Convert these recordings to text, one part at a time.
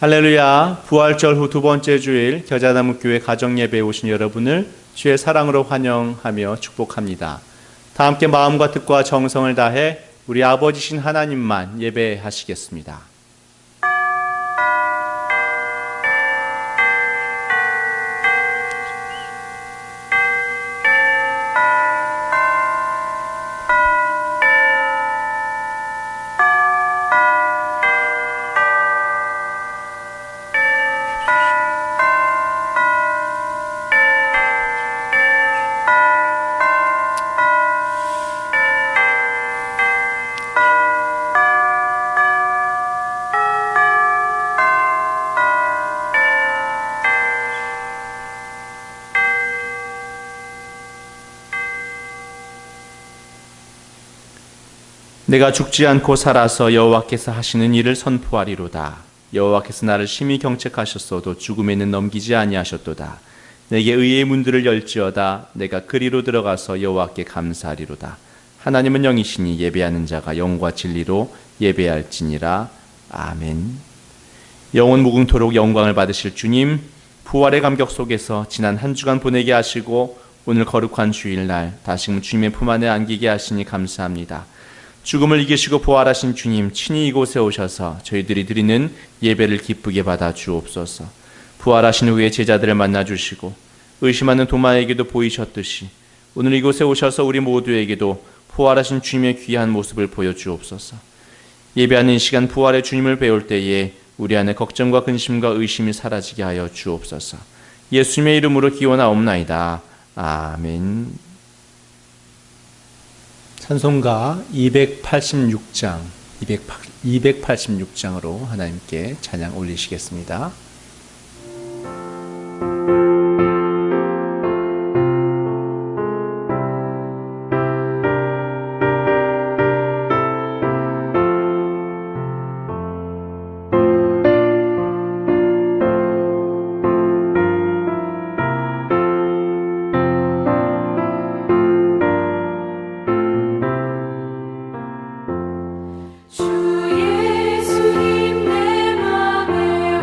할렐루야. 부활절 후 두 번째 주일 겨자나무교회 가정예배에 오신 여러분을 주의 사랑으로 환영하며 축복합니다. 다 함께 마음과 뜻과 정성을 다해 우리 아버지신 하나님만 예배하시겠습니다. 내가 죽지 않고 살아서 여호와께서 하시는 일을 선포하리로다. 여호와께서 나를 심히 경책하셨어도 죽음에는 넘기지 아니하셨도다. 내게 의의 문들을 열지어다. 내가 그리로 들어가서 여호와께 감사하리로다. 하나님은 영이시니 예배하는 자가 영과 진리로 예배할지니라. 아멘. 영원 무궁토록 영광을 받으실 주님, 부활의 감격 속에서 지난 한 주간 보내게 하시고 오늘 거룩한 주일날 다시금 주님의 품 안에 안기게 하시니 감사합니다. 죽음을 이기시고 부활하신 주님, 친히 이곳에 오셔서 저희들이 드리는 예배를 기쁘게 받아 주옵소서. 부활하신 후에 제자들을 만나 주시고 의심하는 도마에게도 보이셨듯이 오늘 이곳에 오셔서 우리 모두에게도 부활하신 주님의 귀한 모습을 보여주옵소서. 예배하는 시간 부활의 주님을 배울 때에 우리 안에 걱정과 근심과 의심이 사라지게 하여 주옵소서. 예수님의 이름으로 기원하옵나이다. 아멘. 찬송가 286장으로 하나님께 찬양 올리시겠습니다. 주 예수님 내 맘에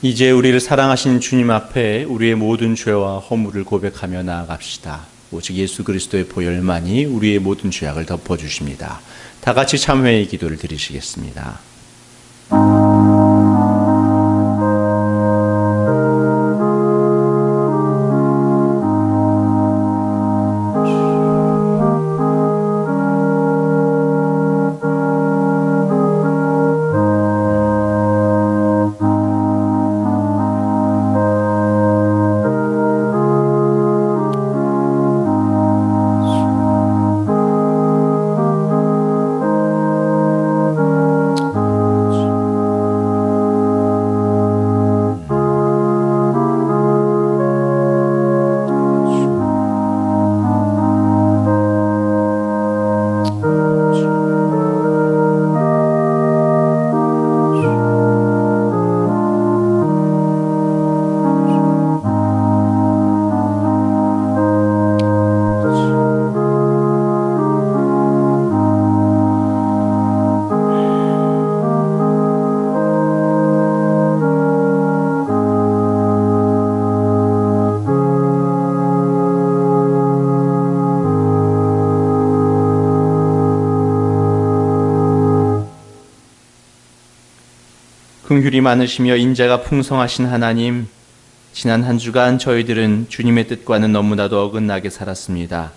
이제 우리를 사랑하신 주님 앞에 우리의 모든 죄와 허물을 고백하며 나아갑시다. 오직 예수 그리스도의 보혈만이 우리의 모든 죄악을 덮어주십니다. 다 같이 참회의 기도를 드리시겠습니다. 긍휼이 많으시며 인자가 풍성하신 하나님, 지난 한 주간 저희들은 주님의 뜻과는 너무나도 어긋나게 살았습니다.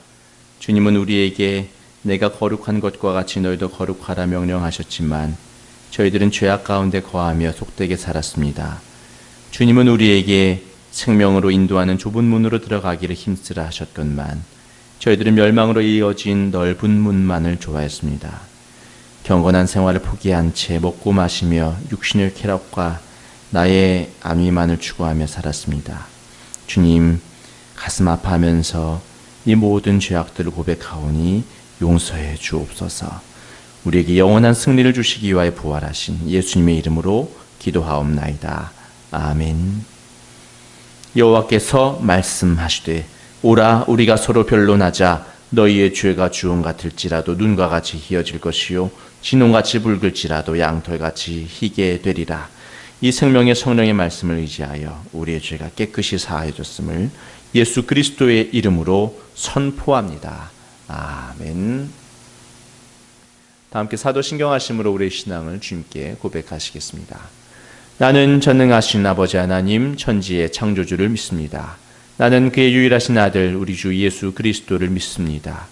주님은 우리에게 내가 거룩한 것과 같이 너희도 거룩하라 명령하셨지만 저희들은 죄악 가운데 거하며 속되게 살았습니다. 주님은 우리에게 생명으로 인도하는 좁은 문으로 들어가기를 힘쓰라 하셨건만 저희들은 멸망으로 이어진 넓은 문만을 좋아했습니다. 경건한 생활을 포기한 채 먹고 마시며 육신의 쾌락과 나의 안위만을 추구하며 살았습니다. 주님, 가슴 아파하면서 이 모든 죄악들을 고백하오니 용서해 주옵소서. 우리에게 영원한 승리를 주시기 위하여 부활하신 예수님의 이름으로 기도하옵나이다. 아멘. 여호와께서 말씀하시되 오라 우리가 서로 변론하자. 너희의 죄가 주홍 같을지라도 눈과 같이 희어질 것이요 진홍같이 붉을지라도 양털같이 희게 되리라. 이 생명의 성령의 말씀을 의지하여 우리의 죄가 깨끗이 사하여졌음을 예수 그리스도의 이름으로 선포합니다. 아멘. 다 함께 사도신경하심으로 우리의 신앙을 주님께 고백하시겠습니다. 나는 전능하신 아버지 하나님 천지의 창조주를 믿습니다. 나는 그의 유일하신 아들 우리 주 예수 그리스도를 믿습니다.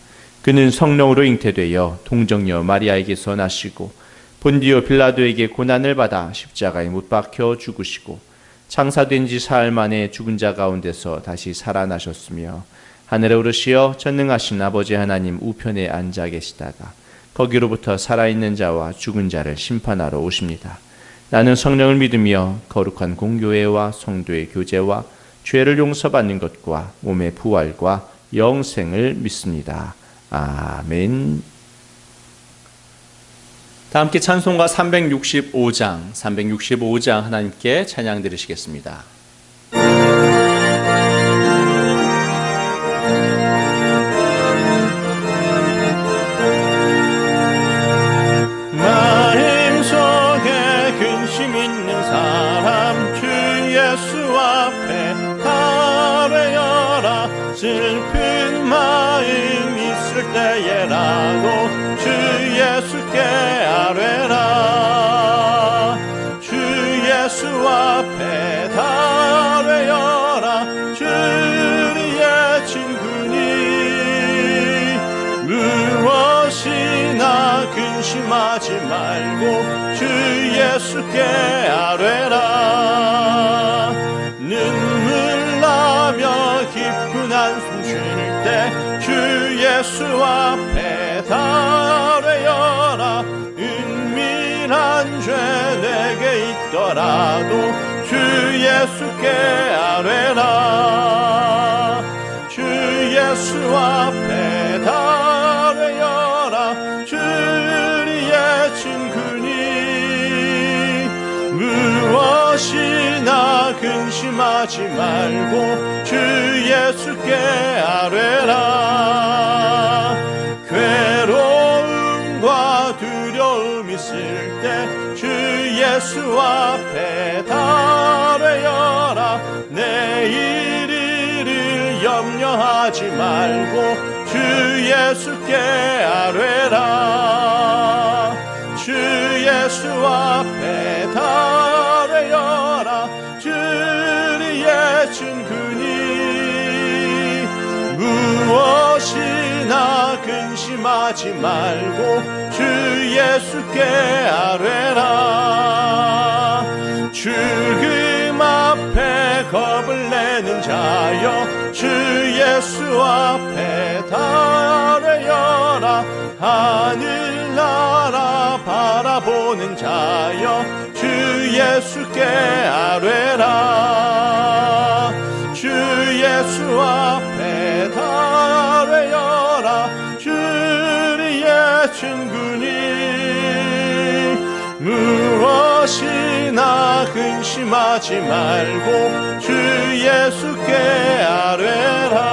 그는 성령으로 잉태되어 동정녀 마리아에게서 나시고 본디오 빌라도에게 고난을 받아 십자가에 못 박혀 죽으시고 장사된 지 사흘 만에 죽은 자 가운데서 다시 살아나셨으며 하늘에 오르시어 전능하신 아버지 하나님 우편에 앉아 계시다가 거기로부터 살아있는 자와 죽은 자를 심판하러 오십니다. 나는 성령을 믿으며 거룩한 공교회와 성도의 교제와 죄를 용서받는 것과 몸의 부활과 영생을 믿습니다. 아멘. 다 함께 찬송가 365장 하나님께 찬양 드리시겠습니다. 마음속에 근심 있는 사람 주 예수 앞에 아뢰어라. 슬픈 마음 있을 때에라도 주 예수께 아뢰라. 주 예수 앞에 아뢰어라. 주리의 친구니 무엇이나 근심하지 말고 주 예수께 아뢰라. 눈물 나며 깊은 한숨 쉴 때 주 예수 앞에 아뢰어라. 은밀한 죄 내게 있더라도 주 예수께 아뢰라. 주 예수 앞에 아뢰어라. 주리의 친구니 무엇이나 근심하지 말고 주 예수께 아뢰라. 괴로움과 두려움 있을 때 주 예수 앞에 아뢰어라. 염려하지 말고 주 예수께 아뢰라. 주 예수 앞에 달뢰어라. 주의 친구니 무엇이나 근심하지 말고 주 예수께 아뢰라. 죽음 앞에 겁을 내는 자여 주 예수 앞에 달뢰어라. 하늘나라 바라보는 자여 주 예수께 아뢰라. 주 예수 앞에 달뢰어라. 주의 친구니 무엇이나 근심하지 말고 주 예수께 아뢰라.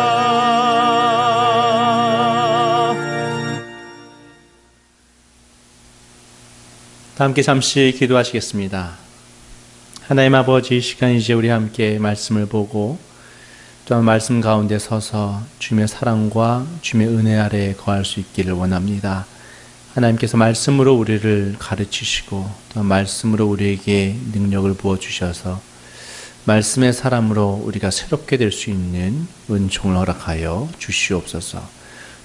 다 함께 잠시 기도하시겠습니다. 하나님 아버지, 이 시간 이제 우리 함께 말씀을 보고 또한 말씀 가운데 서서 주님의 사랑과 주님의 은혜 아래에 거할 수 있기를 원합니다. 하나님께서 말씀으로 우리를 가르치시고 또 말씀으로 우리에게 능력을 부어주셔서 말씀의 사람으로 우리가 새롭게 될 수 있는 은총을 허락하여 주시옵소서.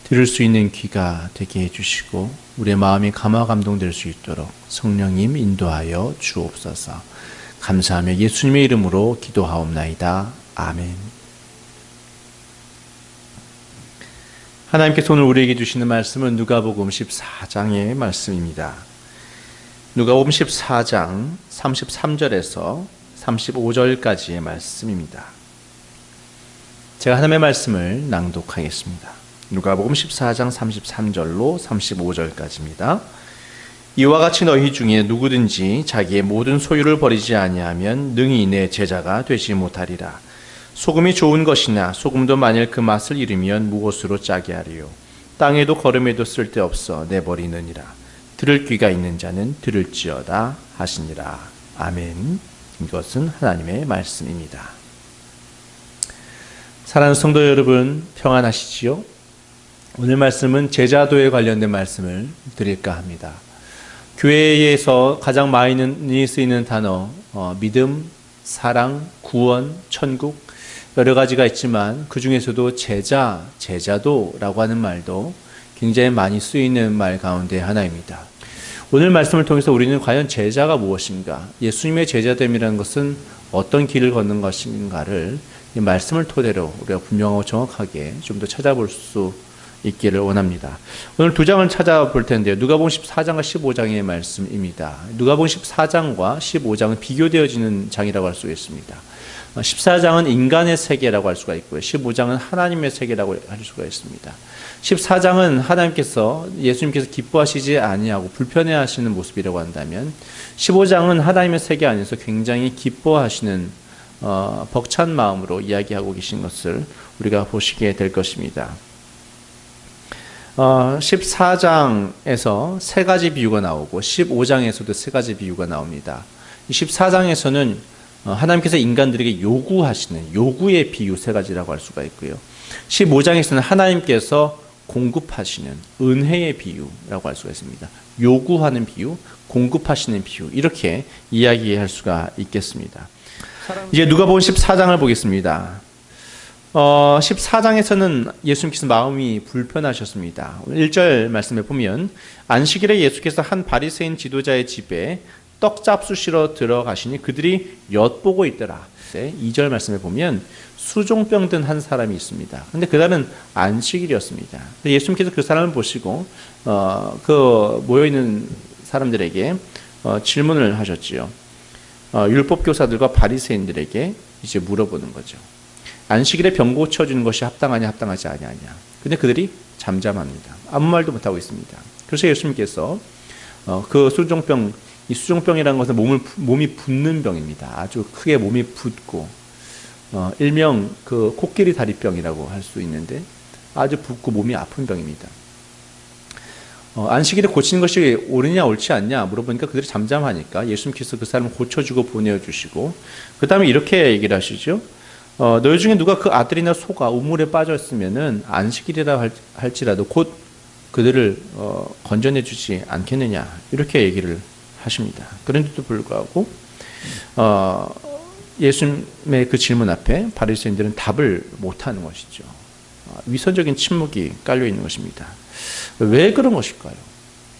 들을 수 있는 귀가 되게 해주시고 우리의 마음이 감화 감동될 수 있도록 성령님 인도하여 주옵소서. 감사하며 예수님의 이름으로 기도하옵나이다. 아멘. 하나님께서 오늘 우리에게 주시는 말씀은 누가복음 14장의 말씀입니다. 누가복음 14장 33절에서 35절까지의 말씀입니다. 제가 하나님의 말씀을 낭독하겠습니다. 누가복음 14장 33절로 35절까지입니다. 이와 같이 너희 중에 누구든지 자기의 모든 소유를 버리지 아니하면 능히 내 제자가 되지 못하리라. 소금이 좋은 것이나 소금도 만일 그 맛을 잃으면 무엇으로 짜게 하리요. 땅에도 거름에도 쓸데없어 내버리느니라. 들을 귀가 있는 자는 들을지어다 하시니라. 아멘. 이것은 하나님의 말씀입니다. 사랑하는 성도 여러분, 평안하시지요? 오늘 말씀은 제자도에 관련된 말씀을 드릴까 합니다. 교회에서 가장 많이 쓰이는 단어, 믿음, 사랑, 구원, 천국 여러 가지가 있지만 그 중에서도 제자, 제자도라고 하는 말도 굉장히 많이 쓰이는 말 가운데 하나입니다. 오늘 말씀을 통해서 우리는 과연 제자가 무엇인가, 예수님의 제자됨이라는 것은 어떤 길을 걷는 것인가를 이 말씀을 토대로 우리가 분명하고 정확하게 좀 더 찾아볼 수 있기를 원합니다. 오늘 두 장을 찾아볼 텐데요. 누가복음 14장과 15장의 말씀입니다. 누가복음 14장과 15장은 비교되어지는 장이라고 할 수 있습니다. 14장은 인간의 세계라고 할 수가 있고요. 15장은 하나님의 세계라고 할 수가 있습니다. 14장은 하나님께서, 예수님께서 기뻐하시지 아니하고 불편해하시는 모습이라고 한다면 15장은 하나님의 세계 안에서 굉장히 기뻐하시는 벅찬 마음으로 이야기하고 계신 것을 우리가 보시게 될 것입니다. 14장에서 세 가지 비유가 나오고 15장에서도 세 가지 비유가 나옵니다. 14장에서는 하나님께서 인간들에게 요구하시는 요구의 비유 세 가지라고 할 수가 있고요. 15장에서는 하나님께서 공급하시는 은혜의 비유라고 할 수가 있습니다. 요구하는 비유, 공급하시는 비유, 이렇게 이야기할 수가 있겠습니다. 이제 누가복음 14장을 보겠습니다. 14장에서는 예수님께서 마음이 불편하셨습니다. 1절 말씀에 보면 안식일에 예수께서 한 바리새인 지도자의 집에 떡 잡수시러 들어가시니 그들이 엿보고 있더라. 2절 말씀에 보면 수종병 든 한 사람이 있습니다. 그런데 그날은 안식일이었습니다. 예수님께서 그 사람을 보시고 그 모여있는 사람들에게 질문을 하셨지요. 율법 교사들과 바리새인들에게 이제 물어보는 거죠. 안식일에 병 고쳐주는 것이 합당하냐 합당하지 아니하냐. 근데 그들이 잠잠합니다. 아무 말도 못하고 있습니다. 그래서 예수님께서 그 수종병, 이 수종병이라는 것은 몸이 붓는 병입니다. 아주 크게 몸이 붓고 일명 그 코끼리 다리병이라고 할 수 있는데 아주 붓고 몸이 아픈 병입니다. 안식일에 고치는 것이 옳으냐 옳지 않냐 물어보니까 그들이 잠잠하니까 예수님께서 그 사람을 고쳐주고 보내주시고 그 다음에 이렇게 얘기를 하시죠. 너희 중에 누가 그 아들이나 소가 우물에 빠졌으면은 안식일이라 할지라도 곧 그들을 건져내 주지 않겠느냐 이렇게 얘기를 하십니다. 그런데도 불구하고 예수님의 그 질문 앞에 바리새인들은 답을 못하는 것이죠. 위선적인 침묵이 깔려 있는 것입니다. 왜 그런 것일까요?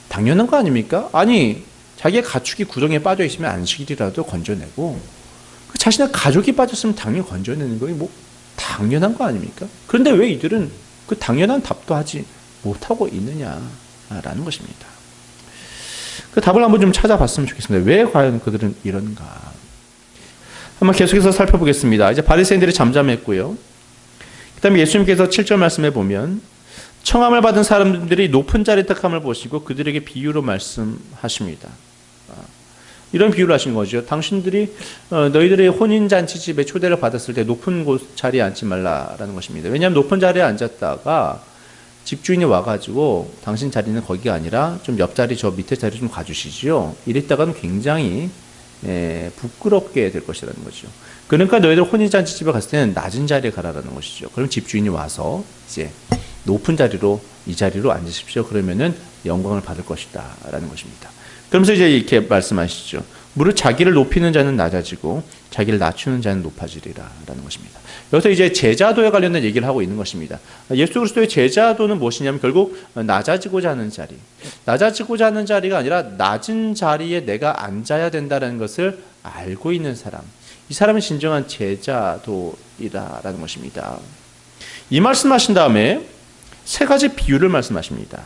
당연한 거 아닙니까? 아니 자기의 가축이 구덩이에 빠져 있으면 안식일이라도 건져내고 자신의 가족이 빠졌으면 당연히 건져내는 거니 뭐 당연한 거 아닙니까? 그런데 왜 이들은 그 당연한 답도 하지 못하고 있느냐라는 것입니다. 그 답을 한번 좀 찾아봤으면 좋겠습니다. 왜 과연 그들은 이런가? 한번 계속해서 살펴보겠습니다. 이제 바리새인들이 잠잠했고요. 그 다음에 예수님께서 7절 말씀에 보면 청함을 받은 사람들이 높은 자리에 택함을 보시고 그들에게 비유로 말씀하십니다. 이런 비유를 하신 거죠. 당신들이 너희들의 혼인잔치집에 초대를 받았을 때 높은 곳 자리에 앉지 말라라는 것입니다. 왜냐하면 높은 자리에 앉았다가 집주인이 와가지고 당신 자리는 거기가 아니라 좀 옆자리 저 밑에 자리 좀 가주시지요. 이랬다가는 굉장히 부끄럽게 될 것이라는 거죠. 그러니까 너희들 혼인잔치집에 갔을 때는 낮은 자리에 가라라는 것이죠. 그럼 집주인이 와서 이제 높은 자리로 이 자리로 앉으십시오. 그러면은 영광을 받을 것이다 라는 것입니다. 그러면서 이제 이렇게 말씀하시죠. 무릇 자기를 높이는 자는 낮아지고 자기를 낮추는 자는 높아지리라 라는 것입니다. 여기서 이제 제자도에 관련된 얘기를 하고 있는 것입니다. 예수 그리스도의 제자도는 무엇이냐면 결국 낮아지고자 하는 자리, 낮아지고자 하는 자리가 아니라 낮은 자리에 내가 앉아야 된다는 것을 알고 있는 사람, 이 사람은 진정한 제자도이다라는 것입니다. 이 말씀하신 다음에 세 가지 비유를 말씀하십니다.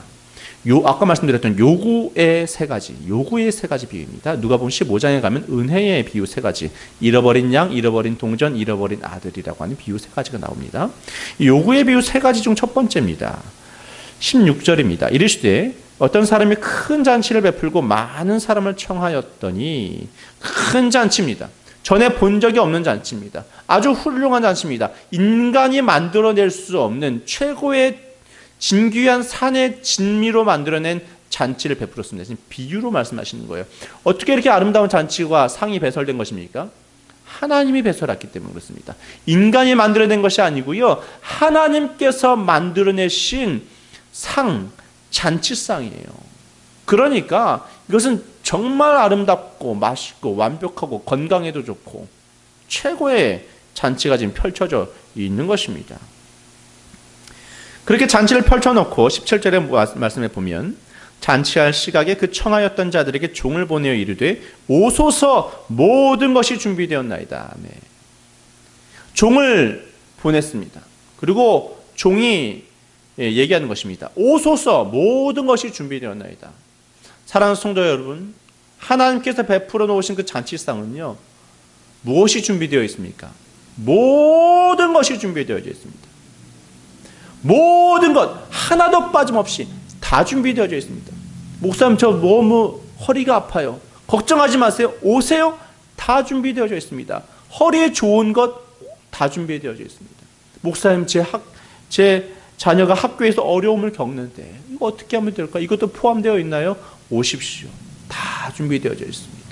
아까 말씀드렸던 요구의 세 가지 비유입니다. 누가복음 15장에 가면 은혜의 비유 세 가지, 잃어버린 양, 잃어버린 동전, 잃어버린 아들이라고 하는 비유 세 가지가 나옵니다. 요구의 비유 세 가지 중 첫 번째입니다. 16절입니다. 이르시되 어떤 사람이 큰 잔치를 베풀고 많은 사람을 청하였더니, 큰 잔치입니다. 전에 본 적이 없는 잔치입니다. 아주 훌륭한 잔치입니다. 인간이 만들어낼 수 없는 최고의 진귀한 산의 진미로 만들어낸 잔치를 베풀었습니다. 지금 비유로 말씀하시는 거예요. 어떻게 이렇게 아름다운 잔치와 상이 배설된 것입니까? 하나님이 배설했기 때문에 그렇습니다. 인간이 만들어낸 것이 아니고요, 하나님께서 만들어내신 상, 잔치상이에요. 그러니까 이것은 정말 아름답고 맛있고 완벽하고 건강에도 좋고 최고의 잔치가 지금 펼쳐져 있는 것입니다. 그렇게 잔치를 펼쳐놓고 17절의 말씀에 보면 잔치할 시각에 그 청하였던 자들에게 종을 보내어 이르되 오소서 모든 것이 준비되었나이다. 네. 종을 보냈습니다. 그리고 종이 얘기하는 것입니다. 오소서 모든 것이 준비되었나이다. 사랑하는 성도 여러분, 하나님께서 베풀어 놓으신 그 잔치상은요, 무엇이 준비되어 있습니까? 모든 것이 준비되어 있습니다. 모든 것 하나도 빠짐없이 다 준비되어져 있습니다. 목사님 저 너무 허리가 아파요. 걱정하지 마세요. 오세요. 다 준비되어져 있습니다. 허리에 좋은 것 다 준비되어져 있습니다. 목사님 제 자녀가 학교에서 어려움을 겪는데 이거 어떻게 하면 될까? 이것도 포함되어 있나요? 오십시오. 다 준비되어져 있습니다.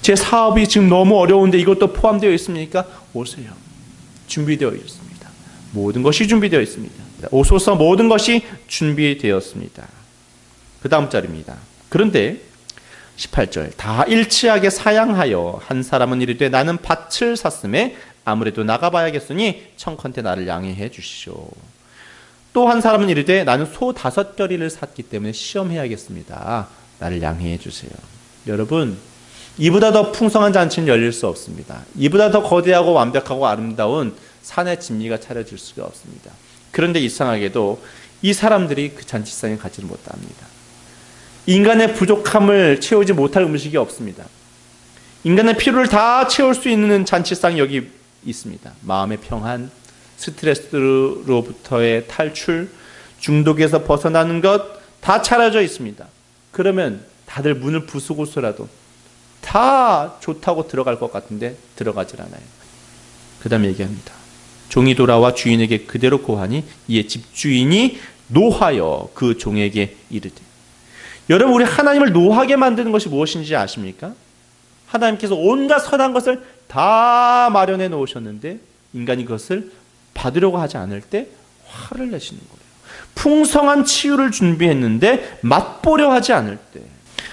제 사업이 지금 너무 어려운데 이것도 포함되어 있습니까? 오세요. 준비되어 있습니다. 모든 것이 준비되어 있습니다. 오소서 모든 것이 준비되었습니다. 그 다음 절입니다. 그런데 18절 다 일치하게 사양하여 한 사람은 이르되 나는 밭을 샀음에 아무래도 나가봐야겠으니 청컨대 나를 양해해 주시오. 또 한 사람은 이르되 나는 소 5겨리를 샀기 때문에 시험해야겠습니다. 나를 양해해 주세요. 여러분, 이보다 더 풍성한 잔치는 열릴 수 없습니다. 이보다 더 거대하고 완벽하고 아름다운 산의 진미가 차려질 수가 없습니다. 그런데 이상하게도 이 사람들이 그 잔치상에 가지를 못합니다. 인간의 부족함을 채우지 못할 음식이 없습니다. 인간의 필요를 다 채울 수 있는 잔치상이 여기 있습니다. 마음의 평안, 스트레스로부터의 탈출, 중독에서 벗어나는 것 다 차려져 있습니다. 그러면 다들 문을 부수고서라도 다 좋다고 들어갈 것 같은데 들어가질 않아요. 그 다음에 얘기합니다. 종이 돌아와 주인에게 그대로 고하니 이에 집주인이 노하여 그 종에게 이르되. 여러분, 우리 하나님을 노하게 만드는 것이 무엇인지 아십니까? 하나님께서 온갖 선한 것을 다 마련해 놓으셨는데 인간이 그것을 받으려고 하지 않을 때 화를 내시는 거예요. 풍성한 치유를 준비했는데 맛보려 하지 않을 때.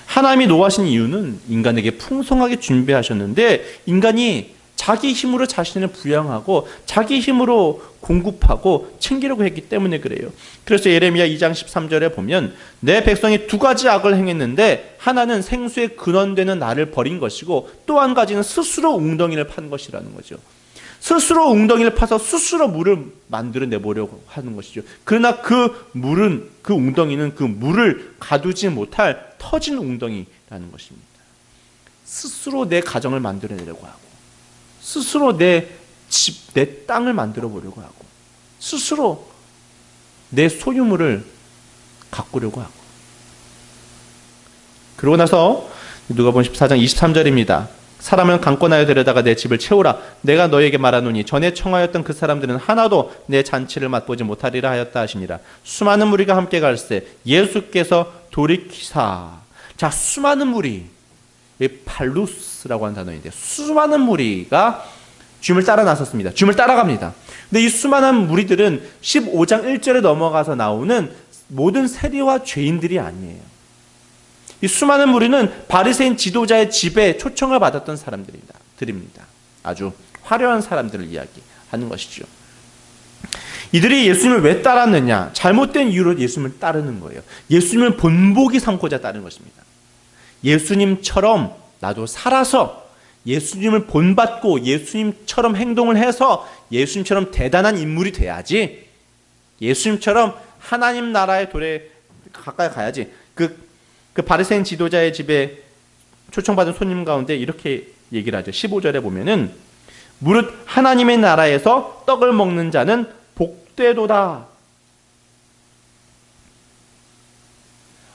하나님이 노하신 이유는 인간에게 풍성하게 준비하셨는데 인간이 자기 힘으로 자신을 부양하고 자기 힘으로 공급하고 챙기려고 했기 때문에 그래요. 그래서 예레미야 2장 13절에 보면 내 백성이 두 가지 악을 행했는데 하나는 생수의 근원되는 나를 버린 것이고 또 한 가지는 스스로 웅덩이를 판 것이라는 거죠. 스스로 웅덩이를 파서 스스로 물을 만들어 내보려고 하는 것이죠. 그러나 그 물은, 그 웅덩이는 그 물을 가두지 못할 터진 웅덩이라는 것입니다. 스스로 내 가정을 만들어 내려고 하고 스스로 내 집, 내 땅을 만들어 보려고 하고 스스로 내 소유물을 가꾸려고 하고 그러고 나서 누가복음 14장 23절입니다. 사람을 강권하여 데려다가 내 집을 채우라. 내가 너에게 말하노니 전에 청하였던 그 사람들은 하나도 내 잔치를 맛보지 못하리라 하였다 하시니라. 수많은 무리가 함께 갈새 예수께서 돌이키사. 자, 수많은 무리, 팔루스라고 하는 단어인데 수많은 무리가 주님을 따라 나섰습니다. 주님을 따라갑니다. 근데 이 수많은 무리들은 15장 1절에 넘어가서 나오는 모든 세리와 죄인들이 아니에요. 이 수많은 무리는 바리새인 지도자의 집에 초청을 받았던 사람들입니다. 아주 화려한 사람들을 이야기하는 것이죠. 이들이 예수님을 왜 따랐느냐? 잘못된 이유로 예수님을 따르는 거예요. 예수님을 본보기 삼고자 따르는 것입니다. 예수님처럼 나도 살아서 예수님을 본받고 예수님처럼 행동을 해서 예수님처럼 대단한 인물이 돼야지. 예수님처럼 하나님 나라의 도래 가까이 가야지. 그 바리새인 지도자의 집에 초청받은 손님 가운데 이렇게 얘기를 하죠. 15절에 보면은 무릇 하나님의 나라에서 떡을 먹는 자는 복되도다.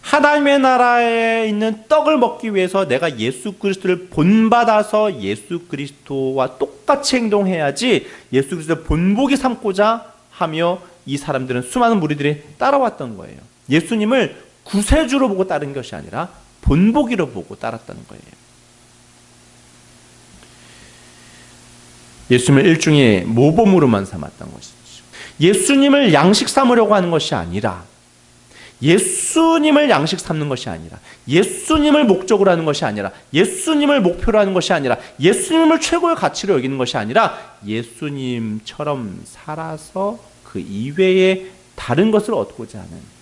하나님의 나라에 있는 떡을 먹기 위해서 내가 예수 그리스도를 본받아서 예수 그리스도와 똑같이 행동해야지 예수 그리스도를 본보기 삼고자 하며 이 사람들은 수많은 무리들이 따라왔던 거예요. 예수님을 구세주로 보고 따른 것이 아니라 본보기로 보고 따랐다는 거예요. 예수님을 일종의 모범으로만 삼았던 것이죠. 예수님을 양식 삼으려고 하는 것이 아니라 예수님을 양식 삼는 것이 아니라 예수님을 목적으로 하는 것이 아니라 예수님을 목표로 하는 것이 아니라 예수님을 최고의 가치로 여기는 것이 아니라 예수님처럼 살아서 그 이외에 다른 것을 얻고자 하는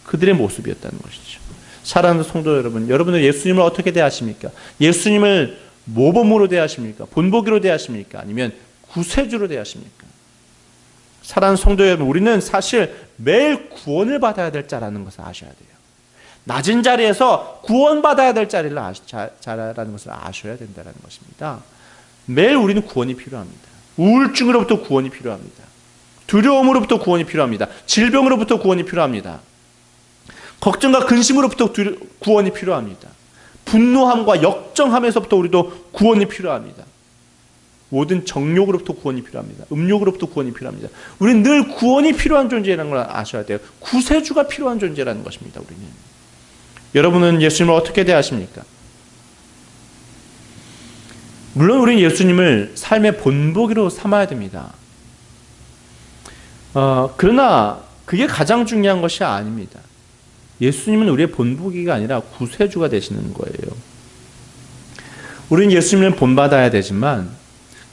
그들의 모습이었다는 것이죠. 사랑하는 성도 여러분, 여러분은 예수님을 어떻게 대하십니까? 예수님을 모범으로 대하십니까? 본보기로 대하십니까? 아니면 구세주로 대하십니까? 사랑하는 성도 여러분, 우리는 사실 매일 구원을 받아야 될 자라는 것을 아셔야 돼요. 낮은 자리에서 구원받아야 될 자라는 것을 아셔야 된다는 것입니다. 매일 우리는 구원이 필요합니다. 우울증으로부터 구원이 필요합니다. 두려움으로부터 구원이 필요합니다. 질병으로부터 구원이 필요합니다. 걱정과 근심으로부터 구원이 필요합니다. 분노함과 역정함에서부터 우리도 구원이 필요합니다. 모든 정욕으로부터 구원이 필요합니다. 음욕으로부터 구원이 필요합니다. 우리는 늘 구원이 필요한 존재라는 걸 아셔야 돼요. 구세주가 필요한 존재라는 것입니다. 우리는. 여러분은 예수님을 어떻게 대하십니까? 물론 우리는 예수님을 삶의 본보기로 삼아야 됩니다. 그러나 그게 가장 중요한 것이 아닙니다. 예수님은 우리의 본보기가 아니라 구세주가 되시는 거예요. 우리는 예수님을 본받아야 되지만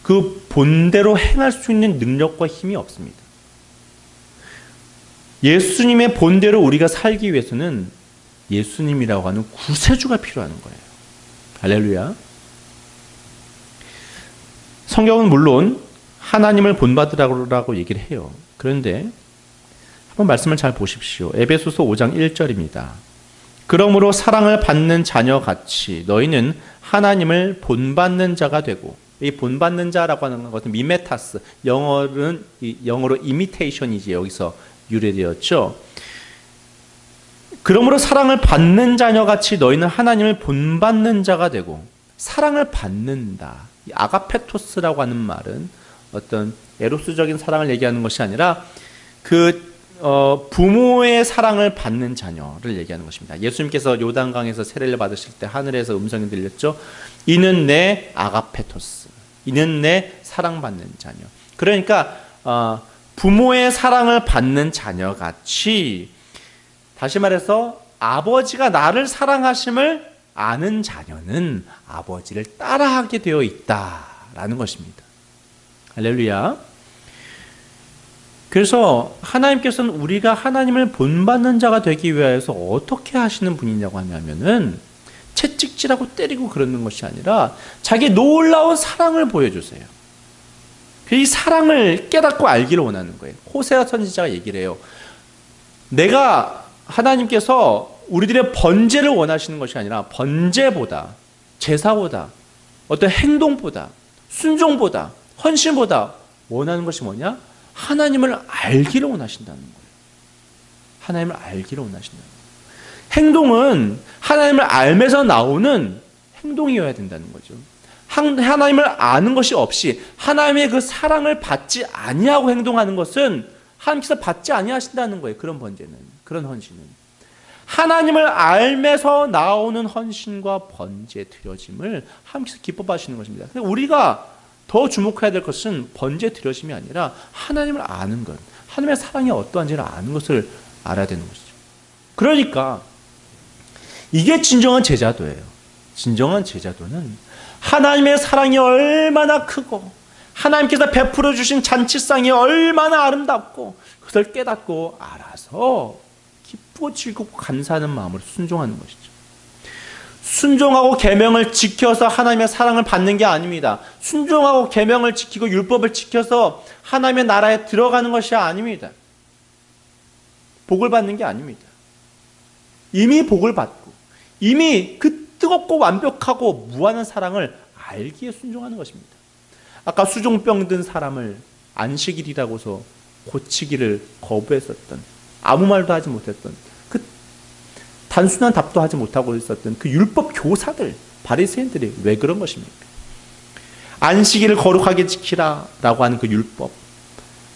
그 본대로 행할 수 있는 능력과 힘이 없습니다. 예수님의 본대로 우리가 살기 위해서는 예수님이라고 하는 구세주가 필요한 거예요. 할렐루야. 성경은 물론 하나님을 본받으라고 얘기를 해요. 그런데 한번 말씀을 잘 보십시오. 에베소서 5장 1절입니다. 그러므로 사랑을 받는 자녀같이 너희는 하나님을 본받는 자가 되고, 이 본받는 자라고 하는 것은 미메타스, 영어로 이미테이션이지 여기서 유래되었죠. 그러므로 사랑을 받는 자녀같이 너희는 하나님을 본받는 자가 되고, 사랑을 받는다. 이 아가페토스라고 하는 말은 어떤 에로스적인 사랑을 얘기하는 것이 아니라 부모의 사랑을 받는 자녀를 얘기하는 것입니다. 예수님께서 요단강에서 세례를 받으실 때 하늘에서 음성이 들렸죠. 이는 내 아가페토스, 이는 내 사랑받는 자녀. 그러니까 부모의 사랑을 받는 자녀같이, 다시 말해서 아버지가 나를 사랑하심을 아는 자녀는 아버지를 따라하게 되어 있다라는 것입니다. 할렐루야. 그래서 하나님께서는 우리가 하나님을 본받는 자가 되기 위해서 어떻게 하시는 분이냐고 하냐면은 채찍질하고 때리고 그러는 것이 아니라 자기 놀라운 사랑을 보여주세요. 이 사랑을 깨닫고 알기를 원하는 거예요. 호세아 선지자가 얘기를 해요. 내가 하나님께서 우리들의 번제를 원하시는 것이 아니라 번제보다, 제사보다, 어떤 행동보다, 순종보다, 헌신보다 원하는 것이 뭐냐? 하나님을 알기를 원하신다는 거예요. 하나님을 알기를 원하신다는 거예요. 행동은 하나님을 알면서 나오는 행동이어야 된다는 거죠. 하나님을 아는 것이 없이 하나님의 그 사랑을 받지 아니하고 행동하는 것은 하나님께서 받지 아니하신다는 거예요. 그런 번제는, 그런 헌신은. 하나님을 알면서 나오는 헌신과 번제 드려짐을 하나님께서 기뻐하시는 것입니다. 우리가 더 주목해야 될 것은 번제 드려짐이 아니라 하나님을 아는 것, 하나님의 사랑이 어떠한지를 아는 것을 알아야 되는 것이죠. 그러니까 이게 진정한 제자도예요. 진정한 제자도는 하나님의 사랑이 얼마나 크고 하나님께서 베풀어 주신 잔치상이 얼마나 아름답고 그것을 깨닫고 알아서 기쁘고 즐겁고 감사하는 마음으로 순종하는 것이죠. 순종하고 계명을 지켜서 하나님의 사랑을 받는 게 아닙니다. 순종하고 계명을 지키고 율법을 지켜서 하나님의 나라에 들어가는 것이 아닙니다. 복을 받는 게 아닙니다. 이미 복을 받고 이미 그 뜨겁고 완벽하고 무한한 사랑을 알기에 순종하는 것입니다. 아까 수종병 든 사람을 안식일이라고서 고치기를 거부했었던, 아무 말도 하지 못했던, 그 단순한 답도 하지 못하고 있었던 그 율법 교사들, 바리새인들이 왜 그런 것입니까? 안식일을 거룩하게 지키라라고 하는 그 율법,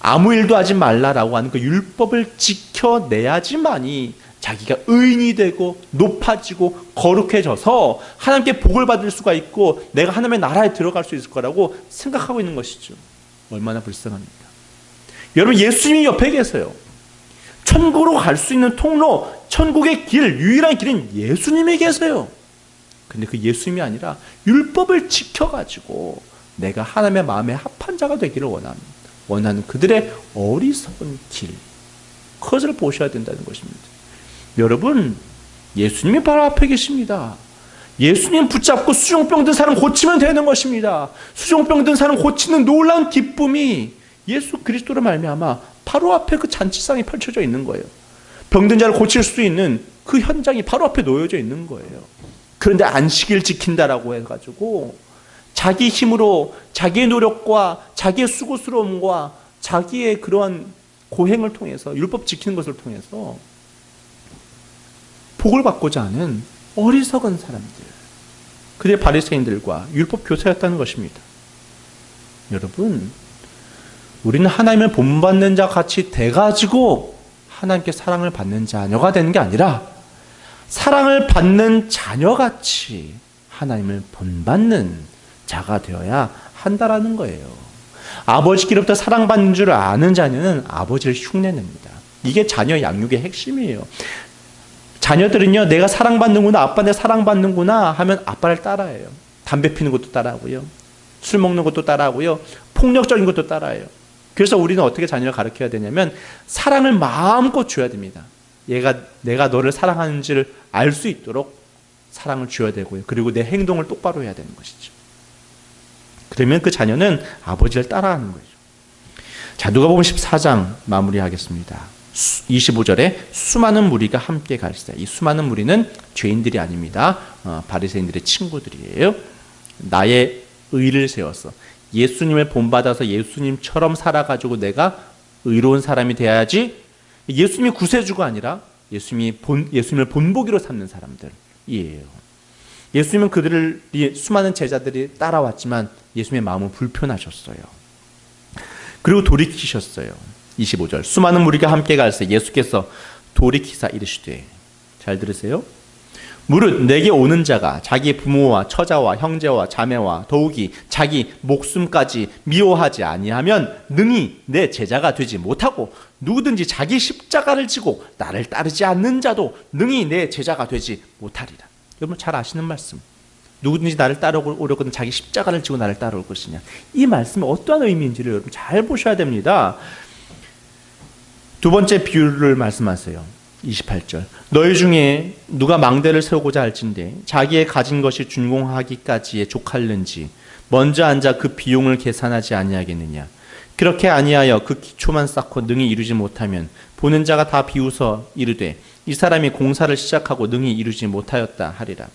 아무 일도 하지 말라라고 하는 그 율법을 지켜내야지만이 자기가 의인이 되고 높아지고 거룩해져서 하나님께 복을 받을 수가 있고 내가 하나님의 나라에 들어갈 수 있을 거라고 생각하고 있는 것이죠. 얼마나 불쌍합니까? 여러분, 예수님이 옆에 계세요. 천국으로 갈 수 있는 통로, 천국의 길, 유일한 길은 예수님이 계세요. 근데 그 예수님이 아니라 율법을 지켜가지고 내가 하나님의 마음에 합한 자가 되기를 원하는 그들의 어리석은 길, 그것을 보셔야 된다는 것입니다. 여러분, 예수님이 바로 앞에 계십니다. 예수님 붙잡고 수종병 든 사람 고치면 되는 것입니다. 수종병 든 사람 고치는 놀라운 기쁨이 예수 그리스도로 말미암아 바로 앞에 그 잔치상이 펼쳐져 있는 거예요. 병든 자를 고칠 수 있는 그 현장이 바로 앞에 놓여져 있는 거예요. 그런데 안식일 지킨다라고 해가지고 자기 힘으로, 자기의 노력과 자기의 수고스러움과 자기의 그러한 고행을 통해서, 율법 지키는 것을 통해서 복을 받고자 하는 어리석은 사람들, 그들의 바리새인들과 율법 교사였다는 것입니다. 여러분, 우리는 하나님을 본받는 자 같이 돼가지고 하나님께 사랑을 받는 자녀가 되는 게 아니라 사랑을 받는 자녀같이 하나님을 본받는 자가 되어야 한다라는 거예요. 아버지께로부터 사랑받는 줄 아는 자녀는 아버지를 흉내냅니다. 이게 자녀 양육의 핵심이에요. 자녀들은요, 내가 사랑받는구나, 아빠 내 사랑받는구나 하면 아빠를 따라해요. 담배 피는 것도 따라하고요, 술 먹는 것도 따라하고요, 폭력적인 것도 따라해요. 그래서 우리는 어떻게 자녀를 가르쳐야 되냐면 사랑을 마음껏 줘야 됩니다. 내가 너를 사랑하는지를 알 수 있도록 사랑을 줘야 되고요. 그리고 내 행동을 똑바로 해야 되는 것이죠. 그러면 그 자녀는 아버지를 따라하는 거죠. 자, 누가복음 14장 마무리하겠습니다. 25절에 수많은 무리가 함께 갈세. 이 수많은 무리는 죄인들이 아닙니다. 바리새인들의 친구들이에요. 나의 의를 세워서 예수님을 본받아서 예수님처럼 살아가지고 내가 의로운 사람이 돼야지, 예수님이 구세주가 아니라 예수님을 본보기로 삼는 사람들이에요. 예수님은 그들이 수많은 제자들이 따라왔지만 예수님의 마음은 불편하셨어요. 그리고 돌이키셨어요. 25절, 수많은 무리가 함께 갈새 예수께서 돌이키사 이르시되, 잘 들으세요, 무릇 내게 오는 자가 자기 부모와 처자와 형제와 자매와 더욱이 자기 목숨까지 미워하지 아니하면 능히 내 제자가 되지 못하고, 누구든지 자기 십자가를 지고 나를 따르지 않는 자도 능히 내 제자가 되지 못하리라. 여러분 잘 아시는 말씀. 누구든지 나를 따라오려거든 자기 십자가를 지고 나를 따라올 것이냐. 이 말씀이 어떠한 의미인지를 여러분 잘 보셔야 됩니다. 두 번째 비유를 말씀하세요. 28절. 너희 중에 누가 망대를 세우고자 할진대 자기의 가진 것이 준공하기까지에 족할는지 먼저 앉아 그 비용을 계산하지 아니하겠느냐. 그렇게 아니하여 그 기초만 쌓고 능히 이루지 못하면 보는 자가 다 비웃어 이르되 이 사람이 공사를 시작하고 능히 이루지 못하였다 하리라.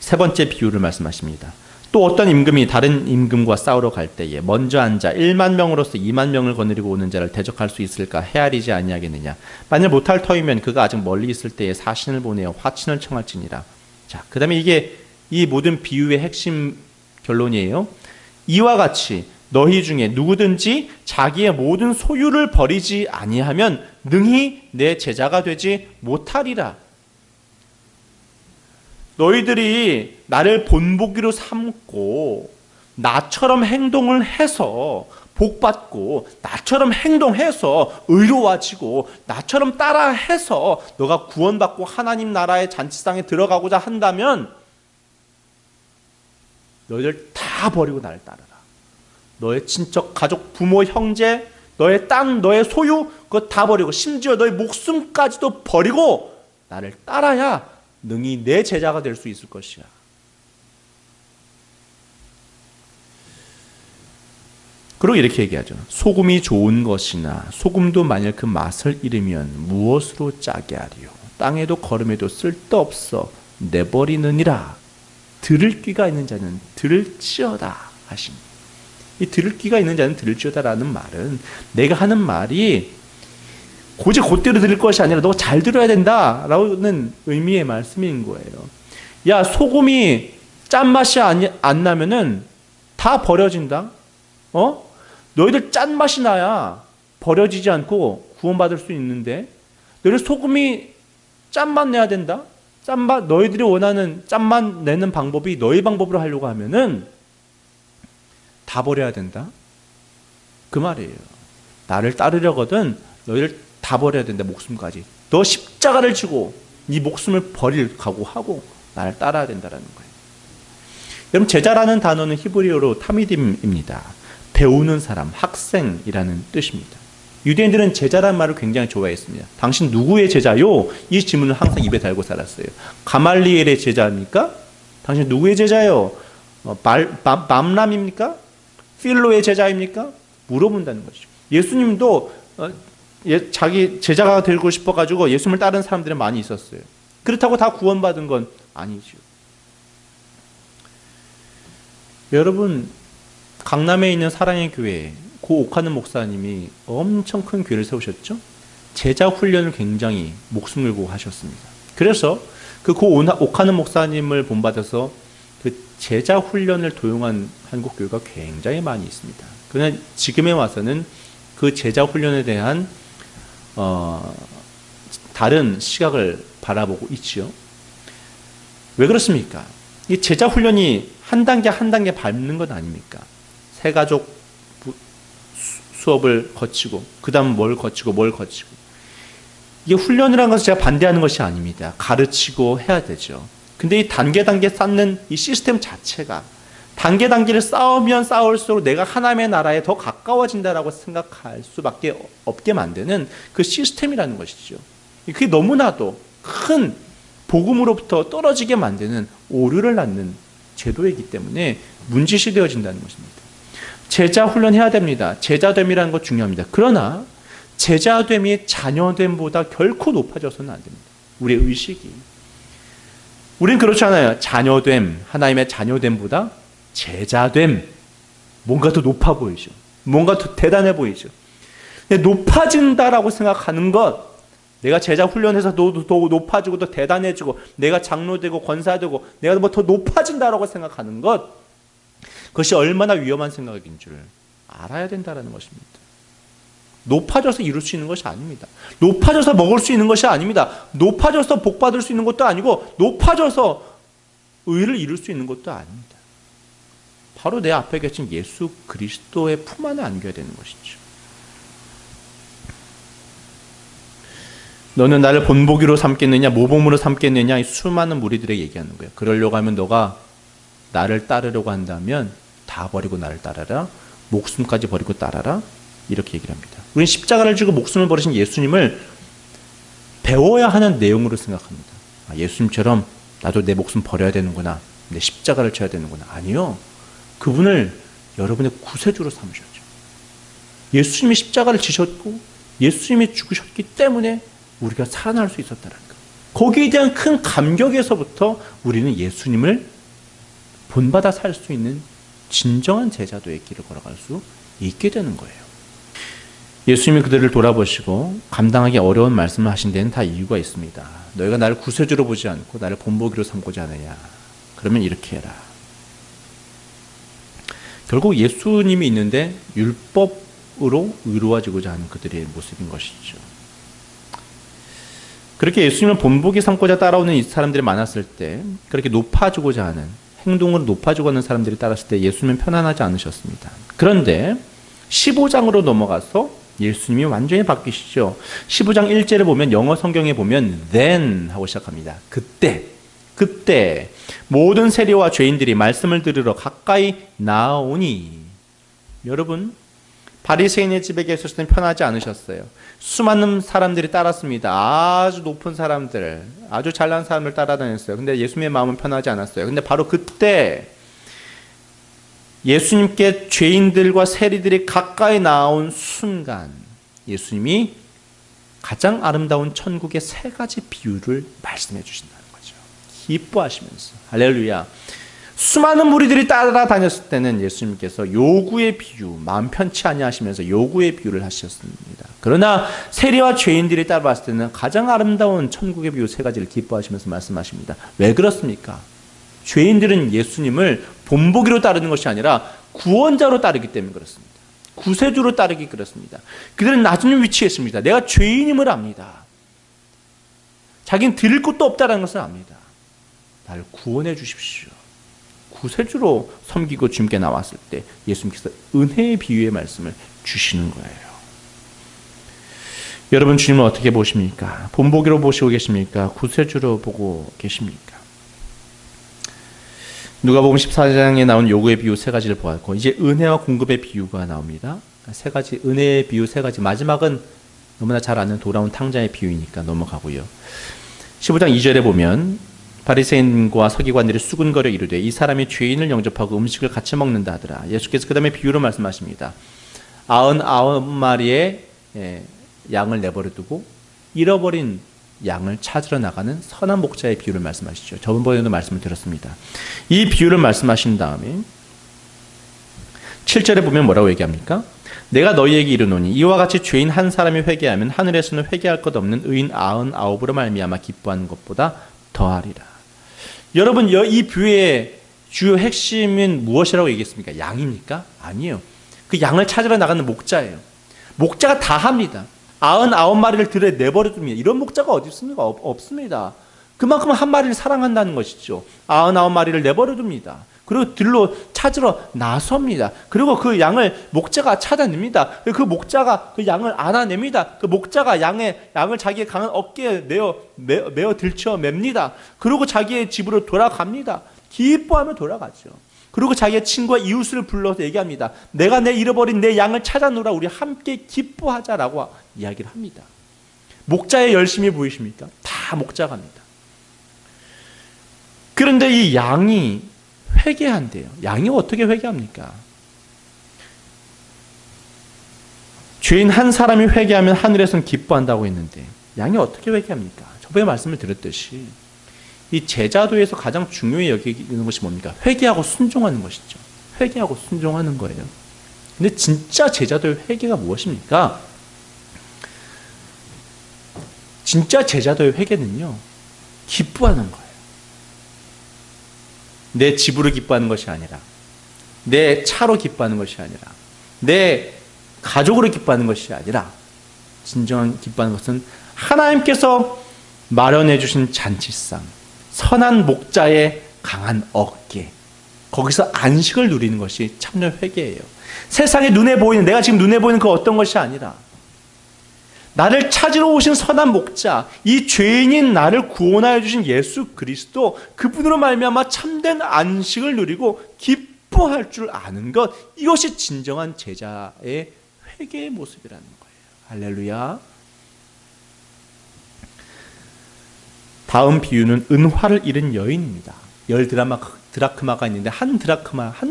세 번째 비유를 말씀하십니다. 또 어떤 임금이 다른 임금과 싸우러 갈 때에 먼저 앉아 1만 명으로서 2만 명을 거느리고 오는 자를 대적할 수 있을까 헤아리지 아니하겠느냐. 만일 못할 터이면 그가 아직 멀리 있을 때에 사신을 보내어 화친을 청할지니라. 자, 그 다음에 이게 이 모든 비유의 핵심 결론이에요. 이와 같이 너희 중에 누구든지 자기의 모든 소유를 버리지 아니하면 능히 내 제자가 되지 못하리라. 너희들이 나를 본보기로 삼고 나처럼 행동을 해서 복받고 나처럼 행동해서 의로워지고 나처럼 따라해서 너가 구원받고 하나님 나라의 잔치상에 들어가고자 한다면 너희들 다 버리고 나를 따르라. 너의 친척, 가족, 부모, 형제, 너의 땅, 너의 소유 그거 다 버리고 심지어 너의 목숨까지도 버리고 나를 따라야 능히 내 제자가 될 수 있을 것이야. 그리고 이렇게 얘기하죠. 소금이 좋은 것이나 소금도 만일 그 맛을 잃으면 무엇으로 짜게 하리요. 땅에도 거름에도 쓸데없어 내버리느니라. 들을 귀가 있는 자는 들을지어다 하십니다. 이 들을 귀가 있는 자는 들을지어다라는 말은 내가 하는 말이 고지 곧대로 들을 것이 아니라 너 잘 들어야 된다라는 의미의 말씀인 거예요. 야, 소금이 짠맛이 안 나면은 다 버려진다. 너희들 짠맛이 나야 버려지지 않고 구원받을 수 있는데 너희들 소금이 짠맛 내야 된다. 짠맛, 너희들이 원하는 짠맛 내는 방법이 너희 방법으로 하려고 하면은 다 버려야 된다. 그 말이에요. 나를 따르려거든 너희들 다 버려야 된다. 목숨까지. 너 십자가를 지고 네 목숨을 버릴 각오하고 나를 따라야 된다는 거예요. 여러분 제자라는 단어는 히브리어로 타미딤입니다. 배우는 사람, 학생이라는 뜻입니다. 유대인들은 제자라는 말을 굉장히 좋아했습니다. 당신 누구의 제자요? 이 질문을 항상 입에 달고 살았어요. 가말리엘의 제자입니까? 당신 누구의 제자요? 맘람입니까? 필로의 제자입니까? 물어본다는 것이죠. 예수님도 자기 제자가 되고 싶어가지고 예수님을 따르는 사람들이 많이 있었어요. 그렇다고 다 구원받은 건 아니죠. 여러분 강남에 있는 사랑의 교회 고 옥하는 목사님이 엄청 큰 교회를 세우셨죠. 제자 훈련을 굉장히 목숨 걸고 하셨습니다. 그래서 그 고 옥하는 목사님을 본받아서 그 제자 훈련을 도용한 한국 교회가 굉장히 많이 있습니다. 그러나 지금에 와서는 그 제자 훈련에 대한 다른 시각을 바라보고 있지요. 왜 그렇습니까? 이 제자 훈련이 한 단계 한 단계 밟는 것 아닙니까? 새가족 수업을 거치고 그 다음 뭘 거치고 이게 훈련이라는 것은 제가 반대하는 것이 아닙니다. 가르치고 해야 되죠. 근데 이 단계 쌓는 이 시스템 자체가 단계를 쌓으면 쌓을수록 내가 하나님의 나라에 더 가까워진다라고 생각할 수밖에 없게 만드는 그 시스템이라는 것이죠. 그게 너무나도 큰 복음으로부터 떨어지게 만드는 오류를 낳는 제도이기 때문에 문제시 되어진다는 것입니다. 제자 훈련해야 됩니다. 제자됨이라는 것 중요합니다. 그러나 제자됨이 자녀됨보다 결코 높아져서는 안 됩니다. 우리의 의식이. 우린 그렇지 않아요. 자녀됨, 하나님의 자녀됨보다 제자됨, 뭔가 더 높아 보이죠. 뭔가 더 대단해 보이죠. 근데 높아진다라고 생각하는 것, 내가 제자 훈련해서 더 높아지고 더 대단해지고 내가 장로되고 권사되고 내가 뭐 더 높아진다라고 생각하는 것, 그것이 얼마나 위험한 생각인 줄 알아야 된다는 것입니다. 높아져서 이룰 수 있는 것이 아닙니다. 높아져서 먹을 수 있는 것이 아닙니다. 높아져서 복 받을 수 있는 것도 아니고 높아져서 의를 이룰 수 있는 것도 아닙니다. 바로 내 앞에 계신 예수 그리스도의 품 안에 안겨야 되는 것이죠. 너는 나를 본보기로 삼겠느냐 모범으로 삼겠느냐, 이 수많은 무리들에게 얘기하는 거예요. 그러려고 하면 너가 나를 따르려고 한다면 다 버리고 나를 따라라, 목숨까지 버리고 따라라, 이렇게 얘기를 합니다. 우리는 십자가를 지고 목숨을 버리신 예수님을 배워야 하는 내용으로 생각합니다. 예수님처럼 나도 내 목숨 버려야 되는구나, 내 십자가를 져야 되는구나. 아니요. 그분을 여러분의 구세주로 삼으셨죠. 예수님이 십자가를 지셨고 예수님이 죽으셨기 때문에 우리가 살아날 수 있었다는 것. 거기에 대한 큰 감격에서부터 우리는 예수님을 본받아 살 수 있는 진정한 제자도의 길을 걸어갈 수 있게 되는 거예요. 예수님이 그들을 돌아보시고 감당하기 어려운 말씀을 하신 데는 다 이유가 있습니다. 너희가 나를 구세주로 보지 않고 나를 본보기로 삼고자 하느냐? 그러면 이렇게 해라. 결국 예수님이 있는데 율법으로 의로워지고자 하는 그들의 모습인 것이죠. 그렇게 예수님을 본보기 삼고자 따라오는 이 사람들이 많았을 때, 그렇게 높아지고자 하는, 행동으로 높아지고 하는 사람들이 따랐을 때 예수님은 편안하지 않으셨습니다. 그런데 15장으로 넘어가서 예수님이 완전히 바뀌시죠. 15장 1절을 보면, 영어 성경에 보면 then 하고 시작합니다. 그때 모든 세리와 죄인들이 말씀을 들으러 가까이 나오니. 여러분, 바리새인의 집에 계셨을 때는 편하지 않으셨어요. 수많은 사람들이 따랐습니다. 아주 높은 사람들, 아주 잘난 사람을 따라다녔어요. 근데 예수님의 마음은 편하지 않았어요. 근데 바로 그때 예수님께 죄인들과 세리들이 가까이 나온 순간, 예수님이 가장 아름다운 천국의 세 가지 비유를 말씀해 주신다는 거죠. 기뻐하시면서. 할렐루야. 수많은 무리들이 따라다녔을 때는 예수님께서 요구의 비유, 마음 편치 아니하시면서 요구의 비유를 하셨습니다. 그러나 세리와 죄인들이 따라왔을 때는 가장 아름다운 천국의 비유 세 가지를 기뻐하시면서 말씀하십니다. 왜 그렇습니까? 죄인들은 예수님을 본보기로 따르는 것이 아니라 구원자로 따르기 때문에 그렇습니다. 구세주로 따르기 그렇습니다. 그들은 낮은 위치에 있습니다. 내가 죄인임을 압니다. 자기는 드릴 것도 없다는 것을 압니다. 나를 구원해 주십시오. 구세주로 섬기고 주님께 나왔을 때 예수님께서 은혜의 비유의 말씀을 주시는 거예요. 여러분, 주님을 어떻게 보십니까? 본보기로 보시고 계십니까? 구세주로 보고 계십니까? 누가복음 14장에 나온 요구의 비유 세 가지를 보았고, 이제 은혜와 공급의 비유가 나옵니다. 세 가지, 은혜의 비유 세 가지. 마지막은 너무나 잘 아는 돌아온 탕자의 비유이니까 넘어가고요. 15장 2절에 보면 바리새인과 서기관들이 수군거려 이르되 이 사람이 죄인을 영접하고 음식을 같이 먹는다 하더라. 예수께서 그 다음에 비유로 말씀하십니다. 99마리의 양을 내버려 두고 잃어버린 양을 찾으러 나가는 선한 목자의 비유를 말씀하시죠. 저번번에도 말씀을 드렸습니다. 이 비유를 말씀하신 다음에 7절에 보면 뭐라고 얘기합니까? 내가 너희에게 이르노니 이와 같이 죄인 한 사람이 회개하면 하늘에서는 회개할 것 없는 의인 99으로 말미암아 기뻐하는 것보다 더하리라. 여러분, 이 비유의 주요 핵심은 무엇이라고 얘기했습니까? 양입니까? 아니에요. 그 양을 찾으러 나가는 목자예요. 목자가 다 합니다. 99마리를 들에 내버려 둡니다. 이런 목자가 어디 있습니까? 없습니다. 그만큼 한 마리를 사랑한다는 것이죠. 99마리를 내버려 둡니다. 그리고 들로 찾으러 나섭니다. 그리고 그 양을 목자가 찾아냅니다. 그 목자가 그 양을 안아냅니다. 그 목자가 양을 자기의 강한 어깨에 메어 들쳐 맵니다. 그리고 자기의 집으로 돌아갑니다. 기뻐하며 돌아가죠. 그리고 자기의 친구와 이웃을 불러서 얘기합니다. 내가 내 잃어버린 내 양을 찾아노라. 우리 함께 기뻐하자라고 이야기를 합니다. 목자의 열심이 보이십니까? 다 목자가 합니다. 그런데 이 양이 회개한대요. 양이 어떻게 회개합니까? 죄인 한 사람이 회개하면 하늘에서는 기뻐한다고 했는데 양이 어떻게 회개합니까? 저번에 말씀을 드렸듯이 이 제자도에서 가장 중요히 여기는 것이 뭡니까? 회개하고 순종하는 것이죠. 회개하고 순종하는 거예요. 근데 진짜 제자도의 회개가 무엇입니까? 진짜 제자도의 회개는요, 기뻐하는 거예요. 내 집으로 기뻐하는 것이 아니라, 내 차로 기뻐하는 것이 아니라, 내 가족으로 기뻐하는 것이 아니라 진정한 기뻐하는 것은 하나님께서 마련해 주신 잔치상, 선한 목자의 강한 어깨, 거기서 안식을 누리는 것이 참된 회개예요. 세상에 눈에 보이는, 내가 지금 눈에 보이는 그 어떤 것이 아니라 나를 찾으러 오신 선한 목자, 이 죄인인 나를 구원하여 주신 예수 그리스도, 그분으로 말미암아 참된 안식을 누리고 기뻐할 줄 아는 것, 이것이 진정한 제자의 회개의 모습이라는 거예요. 할렐루야. 다음 비유는 은화를 잃은 여인입니다. 10드라크마가 있는데 한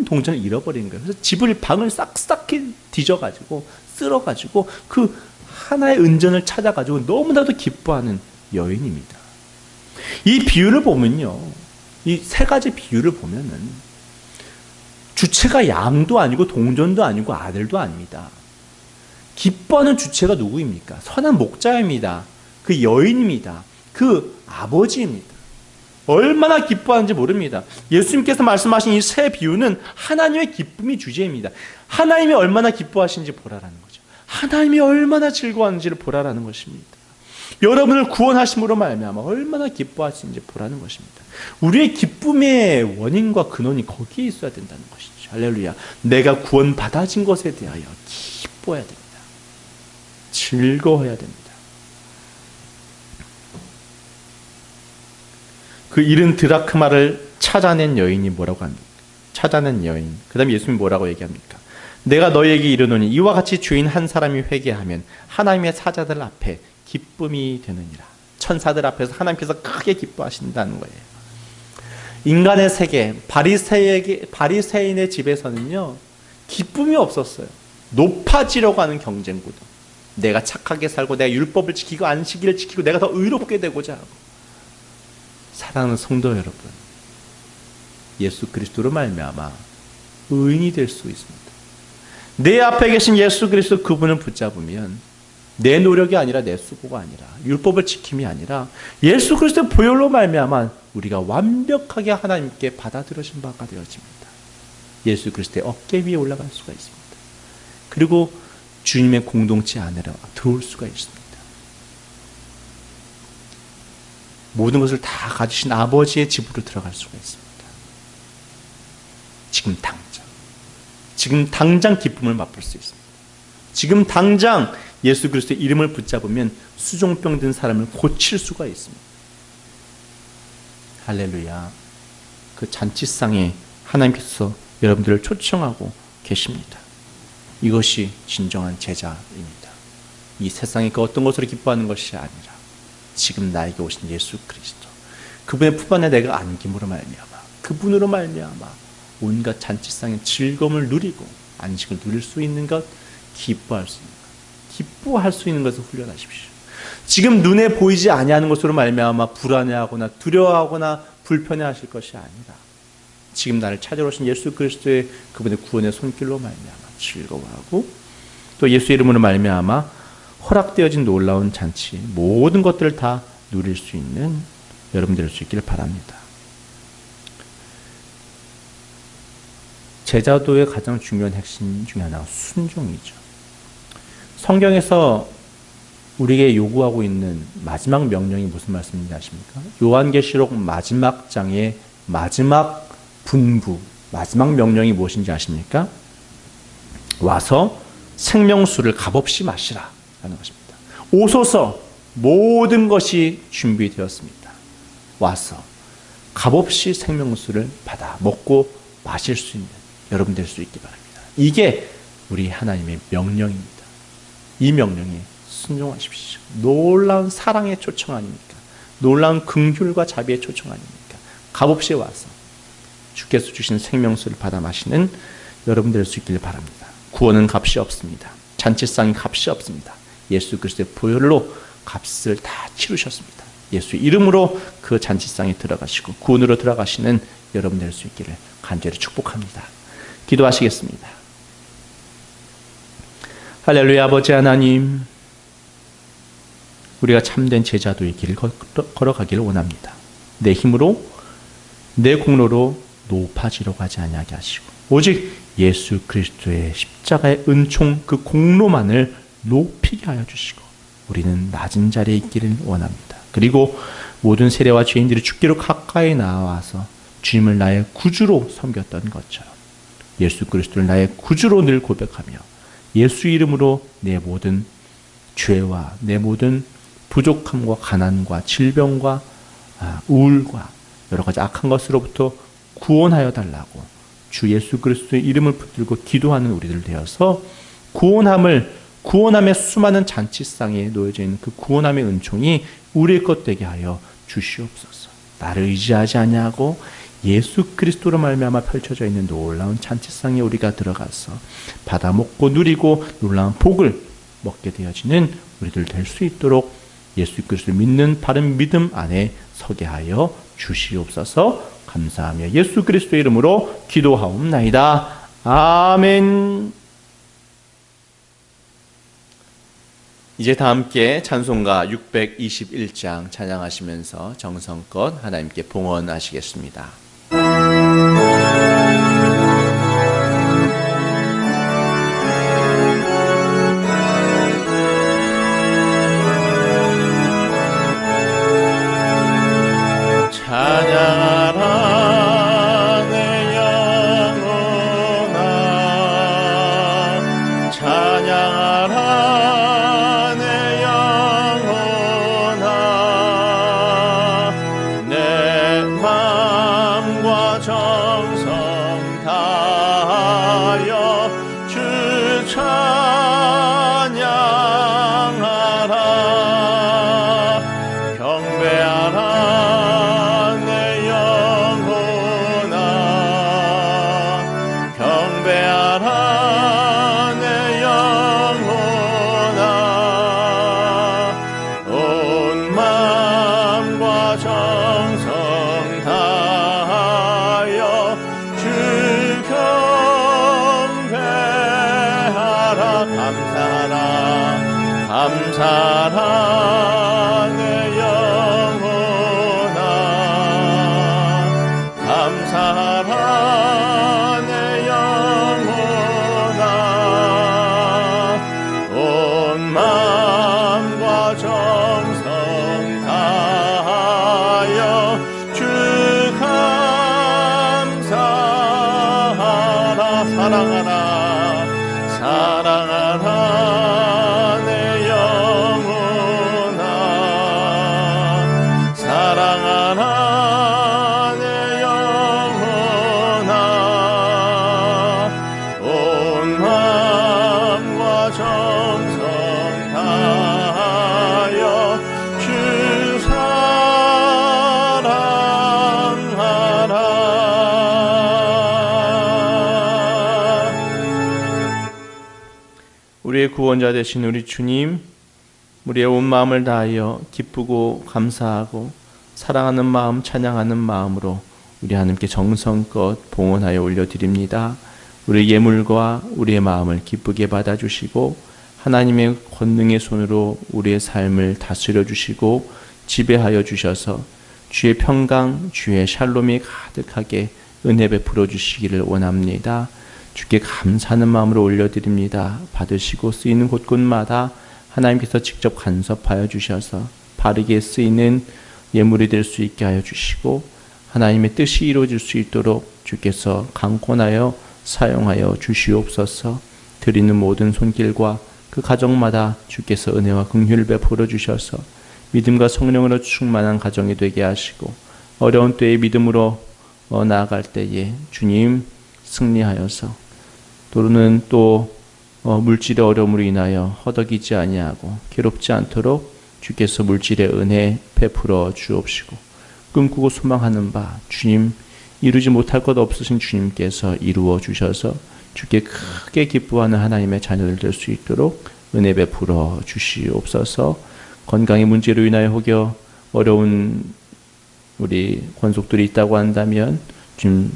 동전을 잃어버린 거예요. 그래서 집을, 방을 싹싹히 뒤져가지고 쓸어가지고 그 하나의 은전을 찾아가지고 너무나도 기뻐하는 여인입니다. 이 비유를 보면요, 이 세 가지 비유를 보면은 주체가 양도 아니고 동전도 아니고 아들도 아닙니다. 기뻐하는 주체가 누구입니까? 선한 목자입니다. 그 여인입니다. 그 아버지입니다. 얼마나 기뻐하는지 모릅니다. 예수님께서 말씀하신 이 세 비유는 하나님의 기쁨이 주제입니다. 하나님이 얼마나 기뻐하시는지 보라라는 거죠. 하나님이 얼마나 즐거워하는지를 보라라는 것입니다. 여러분을 구원하심으로 말미암아 얼마나 기뻐하시는지 보라는 것입니다. 우리의 기쁨의 원인과 근원이 거기에 있어야 된다는 것이죠. 할렐루야. 내가 구원받아진 것에 대하여 기뻐해야 됩니다. 즐거워해야 됩니다. 그 잃은 드라크마를 찾아낸 여인이 뭐라고 합니까? 찾아낸 여인. 그 다음에 예수님이 뭐라고 얘기합니까? 내가 너희에게 이르노니 이와 같이 죄인 한 사람이 회개하면 하나님의 사자들 앞에 기쁨이 되느니라. 천사들 앞에서 하나님께서 크게 기뻐하신다는 거예요. 인간의 세계, 바리새인의 집에서는요, 기쁨이 없었어요. 높아지려고 하는 경쟁구도. 내가 착하게 살고 내가 율법을 지키고 안식일을 지키고 내가 더 의롭게 되고자 하고. 사랑하는 성도 여러분, 예수 그리스도로 말미암아 의인이 될 수 있습니다. 내 앞에 계신 예수 그리스도, 그분을 붙잡으면 내 노력이 아니라 내 수고가 아니라 율법을 지킴이 아니라 예수 그리스도의 보혈로 말미암아 우리가 완벽하게 하나님께 받아들여진 바가 되어집니다. 예수 그리스도의 어깨 위에 올라갈 수가 있습니다. 그리고 주님의 공동체 안으로 들어올 수가 있습니다. 모든 것을 다 가지신 아버지의 집으로 들어갈 수가 있습니다. 지금 당장 기쁨을 맛볼 수 있습니다. 지금 당장 예수 그리스도의 이름을 붙잡으면 수종병 든 사람을 고칠 수가 있습니다. 할렐루야. 그 잔치상에 하나님께서 여러분들을 초청하고 계십니다. 이것이 진정한 제자입니다. 이 세상에 그 어떤 것으로 기뻐하는 것이 아니라 지금 나에게 오신 예수 그리스도, 그분의 품 안에 내가 안김으로 말미암아, 그분으로 말미암아 온갖 잔치상의 즐거움을 누리고 안식을 누릴 수 있는 것, 기뻐할 수 있는 것, 기뻐할 수 있는 것을 훈련하십시오. 지금 눈에 보이지 아니하는 것으로 말미암아 불안해하거나 두려워하거나 불편해하실 것이 아니라 지금 나를 찾아러 오신 예수 그리스도의 그분의 구원의 손길로 말미암아 즐거워하고, 또 예수 이름으로 말미암아 허락되어진 놀라운 잔치, 모든 것들을 다 누릴 수 있는 여러분 될 수 있기를 바랍니다. 제자도의 가장 중요한 핵심 중에 하나가 순종이죠. 성경에서 우리에게 요구하고 있는 마지막 명령이 무슨 말씀인지 아십니까? 요한계시록 마지막 장의 마지막 분부, 마지막 명령이 무엇인지 아십니까? 와서 생명수를 값없이 마시라 하는 것입니다. 오소서, 모든 것이 준비되었습니다. 와서 값없이 생명수를 받아 먹고 마실 수 있는 여러분 될 수 있기 바랍니다. 이게 우리 하나님의 명령입니다. 이 명령에 순종하십시오. 놀라운 사랑의 초청 아닙니까? 놀라운 긍휼과 자비의 초청 아닙니까? 값없이 와서 주께서 주신 생명수를 받아 마시는 여러분 될 수 있기를 바랍니다. 구원은 값이 없습니다. 잔치상이 값이 없습니다. 예수 그리스도의 보혈로 값을 다 치르셨습니다. 예수 이름으로 그 잔치상에 들어가시고 구원으로 들어가시는 여러분 될 수 있기를 간절히 축복합니다. 기도하시겠습니다. 할렐루야. 아버지 하나님, 우리가 참된 제자도의 길을 걸어가기를 원합니다. 내 힘으로 내 공로로 높아지려고 하지 아니하게 하시고 오직 예수 그리스도의 십자가의 은총 그 공로만을 높이게 하여 주시고 우리는 낮은 자리에 있기를 원합니다. 그리고 모든 세례와 죄인들이 주께로 가까이 나와서 주님을 나의 구주로 섬겼던 것처럼 예수 그리스도를 나의 구주로 늘 고백하며 예수 이름으로 내 모든 죄와 내 모든 부족함과 가난과 질병과 우울과 여러 가지 악한 것으로부터 구원하여 달라고 주 예수 그리스도의 이름을 붙들고 기도하는 우리들 되어서 구원함의 수많은 잔치상에 놓여져 있는 그 구원함의 은총이 우리의 것 되게 하여 주시옵소서. 나를 의지하지 아니하고 예수 그리스도로 말미암아 펼쳐져 있는 놀라운 잔치상에 우리가 들어가서 받아 먹고 누리고 놀라운 복을 먹게 되어지는 우리들 될 수 있도록 예수 그리스도를 믿는 바른 믿음 안에 서게 하여 주시옵소서. 감사하며 예수 그리스도의 이름으로 기도하옵나이다. 아멘. 이제 다 함께 찬송가 621장 찬양하시면서 정성껏 하나님께 봉헌하시겠습니다. 찬양하라 내 영혼아 찬양하라 내 영혼아 내 마음과 정성 다하여 주 찬양하라 경배하라 감사하라 내 영혼아 감사하라 내 영혼아 온 마음과 정성 다하여 주 감사하라 사랑하라 내 영혼아 사랑하라 내 영혼아 온 마음과 정성 다하여 주 사랑하라. 우리의 구원자 되신 우리 주님, 우리의 온 마음을 다하여 기쁘고 감사하고 사랑하는 마음, 찬양하는 마음으로 우리 하나님께 정성껏 봉헌하여 올려드립니다. 우리의 예물과 우리의 마음을 기쁘게 받아주시고 하나님의 권능의 손으로 우리의 삶을 다스려 주시고 지배하여 주셔서 주의 평강, 주의 샬롬이 가득하게 은혜 베풀어 주시기를 원합니다. 주께 감사하는 마음으로 올려드립니다. 받으시고 쓰이는 곳곳마다 하나님께서 직접 간섭하여 주셔서 바르게 쓰이는 예물이 될 수 있게 하여 주시고 하나님의 뜻이 이루어질 수 있도록 주께서 강권하여 사용하여 주시옵소서. 드리는 모든 손길과 그 가정마다 주께서 은혜와 긍휼을 베풀어 주셔서 믿음과 성령으로 충만한 가정이 되게 하시고 어려운 때에 믿음으로 나아갈 때에 주님 승리하여서 또는 또 물질의 어려움으로 인하여 허덕이지 아니하고 괴롭지 않도록 주께서 물질의 은혜 베풀어 주옵시고 꿈꾸고 소망하는 바 주님 이루지 못할 것 없으신 주님께서 이루어 주셔서 주께 크게 기뻐하는 하나님의 자녀들 될 수 있도록 은혜 베풀어 주시옵소서. 건강의 문제로 인하여 혹여 어려운 우리 권속들이 있다고 한다면 지금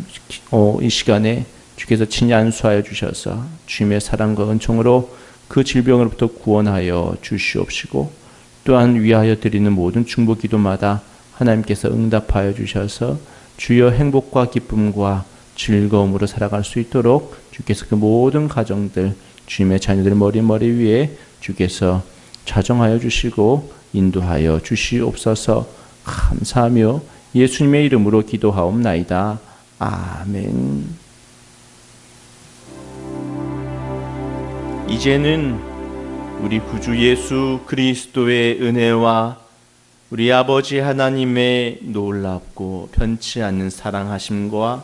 이 시간에 주께서 친히 안수하여 주셔서 주님의 사랑과 은총으로 그 질병으로부터 구원하여 주시옵시고 또한 위하여 드리는 모든 중보 기도마다 하나님께서 응답하여 주셔서 주여 행복과 기쁨과 즐거움으로 살아갈 수 있도록 주께서 그 모든 가정들, 주님의 자녀들 머리 위에 주께서 자정하여 주시고 인도하여 주시옵소서. 감사하며 예수님의 이름으로 기도하옵나이다. 아멘. 이제는 우리 구주 예수 그리스도의 은혜와 우리 아버지 하나님의 놀랍고 편치 않는 사랑하심과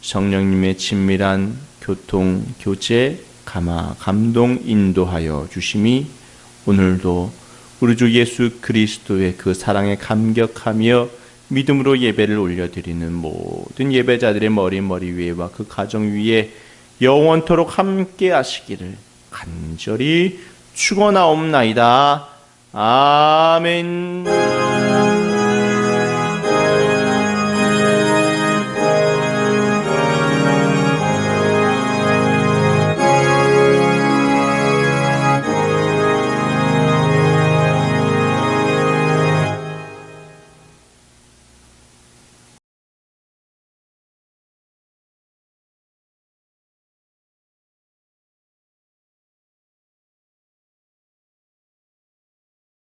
성령님의 친밀한 교통, 교제, 감동, 인도하여 주심이 오늘도 우리 주 예수 그리스도의 그 사랑에 감격하며 믿음으로 예배를 올려드리는 모든 예배자들의 머리 위에와 그 가정 위에 영원토록 함께 하시기를 간절히 축원하옵나이다. 아멘.